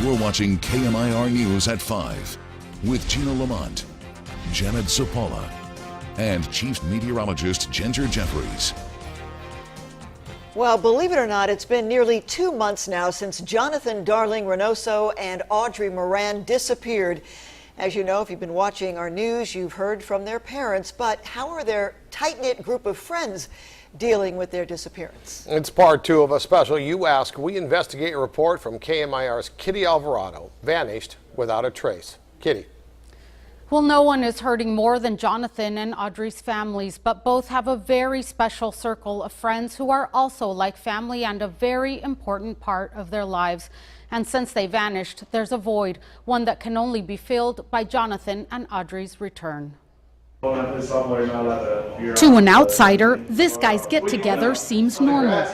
You're watching KMIR News at 5 with Gina Lamont, Janet Sopola, and Chief Meteorologist Ginger Jeffries. Well, believe it or not, it's been nearly 2 months now since Jonathan Darling Reynoso and Audrey Moran disappeared. As you know, if you've been watching our news, you've heard from their parents, but how are their tight-knit group of friends dealing with their disappearance? It's part 2 of a special You Ask, We Investigate report from KMIR's Kitty Alvarado, vanished without a trace. Kitty. Well, no one is hurting more than Jonathan and Audrey's families, but both have a very special circle of friends who are also like family and a very important part of their lives. And since they vanished, there's a void, one that can only be filled by Jonathan and Audrey's return. To an outsider, this guy's get-together seems normal.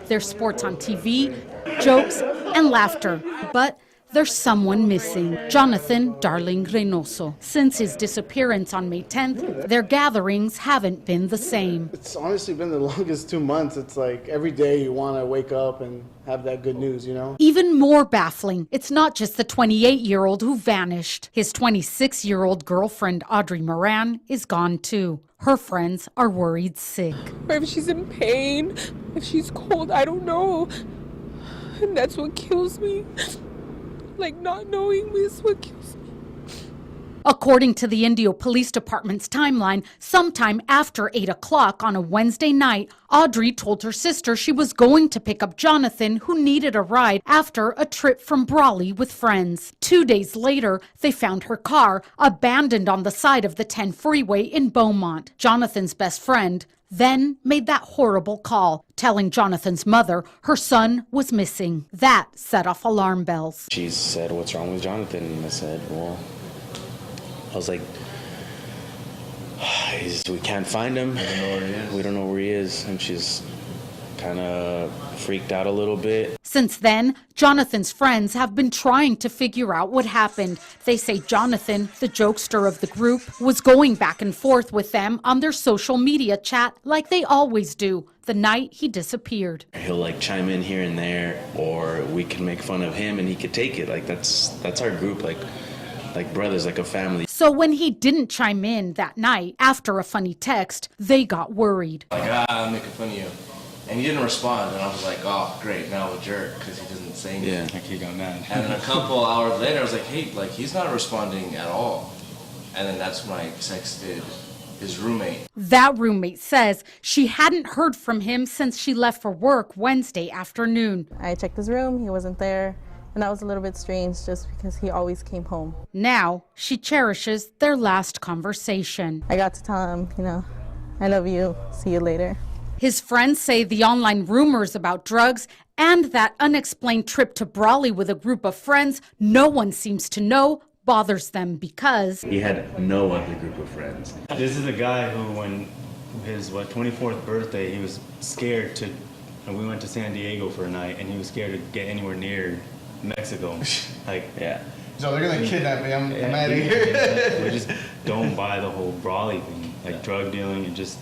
There's sports on TV, jokes, and laughter, but there's someone missing, Jonathan Darling Reynoso. Since his disappearance on May 10th, their gatherings haven't been the same. It's honestly been the longest 2 months. It's like every day you want to wake up and have that good news, you know? Even more baffling, it's not just the 28-year-old who vanished. His 26-year-old girlfriend, Audrey Moran, is gone too. Her friends are worried sick. Or if she's in pain, if she's cold, I don't know. And that's what kills me. Like, not knowing is what kills me. According to the Indio Police Department's timeline, sometime after 8 o'clock on a Wednesday night, Audrey told her sister she was going to pick up Jonathan, who needed a ride after a trip from Brawley with friends. 2 days later, they found her car abandoned on the side of the 10 freeway in Beaumont. Jonathan's best friend then made that horrible call, telling Jonathan's mother her son was missing. That set off alarm bells. She said, "What's wrong with Jonathan?" And I said, I was like, we can't find him. We don't know where he is. And she's kind of freaked out a little bit. Since then, Jonathan's friends have been trying to figure out what happened. They say Jonathan, the jokester of the group, was going back and forth with them on their social media chat like they always do the night he disappeared. He'll like chime in here and there, or we can make fun of him and he could take it. Like that's our group, like brothers, like a family. So when he didn't chime in that night after a funny text, they got worried. Like, I'm making fun of you. And he didn't respond, and I was like, oh, great, now a jerk, because he doesn't say anything. Yeah, like he got mad. And then a couple hours later, I was like, hey, like, he's not responding at all. And then that's when I texted his roommate. That roommate says she hadn't heard from him since she left for work Wednesday afternoon. I checked his room, he wasn't there, and that was a little bit strange just because he always came home. Now she cherishes their last conversation. I got to tell him, I love you, see you later. His friends say the online rumors about drugs and that unexplained trip to Brawley with a group of friends no one seems to know bothers them because he had no other group of friends. This is a guy who, when his 24th birthday, he was scared to, and we went to San Diego for a night, and he was scared to get anywhere near Mexico. Yeah. So they're gonna kidnap me. I'm out of here. We just don't buy the whole Brawley thing, like drug dealing and just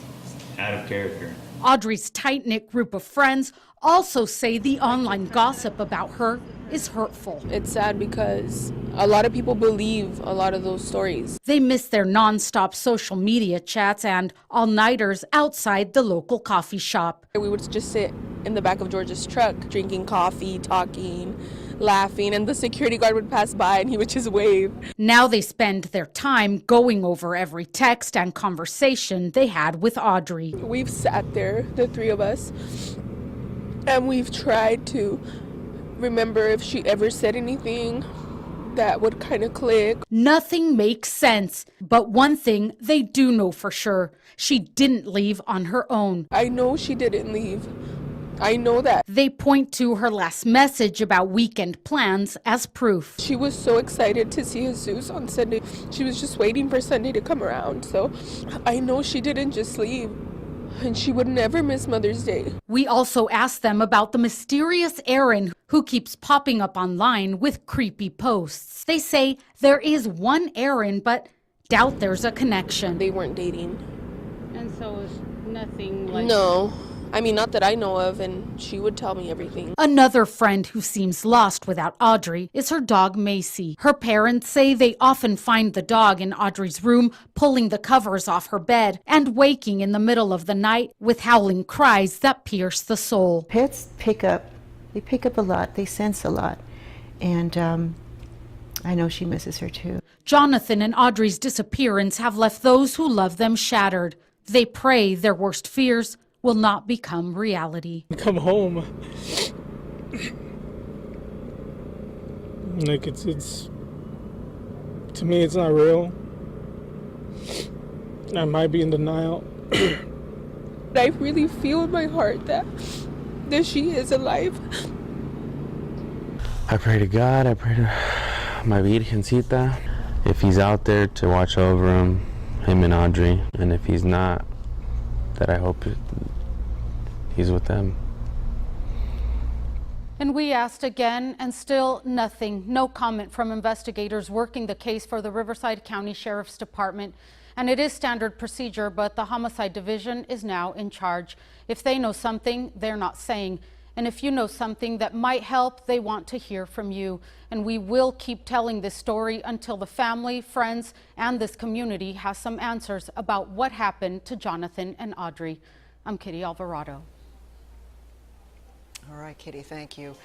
out of character. Audrey's tight-knit group of friends also say the online gossip about her is hurtful. It's sad because a lot of people believe a lot of those stories. They miss their non-stop social media chats and all-nighters outside the local coffee shop. We would just sit in the back of George's truck, drinking coffee, talking, laughing, and the security guard would pass by and he would just wave. Now they spend their time going over every text and conversation they had with Audrey. We've sat there, the three of us, and we've tried to remember if she ever said anything that would kind of click. Nothing makes sense, but one thing they do know for sure, she didn't leave on her own. I know she didn't leave. I know that. They point to her last message about weekend plans as proof. She was so excited to see Jesus on Sunday. She was just waiting for Sunday to come around. So I know she didn't just leave. And she would never miss Mother's Day. We also asked them about the mysterious Aaron who keeps popping up online with creepy posts. They say there is one Aaron, but doubt there's a connection. They weren't dating. And so it's nothing like... No. I mean, not that I know of, and she would tell me everything. Another friend who seems lost without Audrey is her dog Macy. Her parents say they often find the dog in Audrey's room, pulling the covers off her bed and waking in the middle of the night with howling cries that pierce the soul. Pets pick up a lot, they sense a lot, and I know she misses her too. Jonathan and Audrey's disappearance have left those who love them shattered. They pray their worst fears will not become reality. Come home. Like it's to me it's not real. I might be in denial. I really feel in my heart that she is alive. I pray to God, I pray to my Virgencita, if he's out there, to watch over him and Audrey, and if he's not, that I hope he's with them. And we asked again, and still nothing. No comment from investigators working the case for the Riverside County Sheriff's Department. And it is standard procedure, but the Homicide Division is now in charge. If they know something, they're not saying. And if you know something that might help, they want to hear from you. And we will keep telling this story until the family, friends, and this community has some answers about what happened to Jonathan and Audrey. I'm Kitty Alvarado. All right, Kitty, thank you.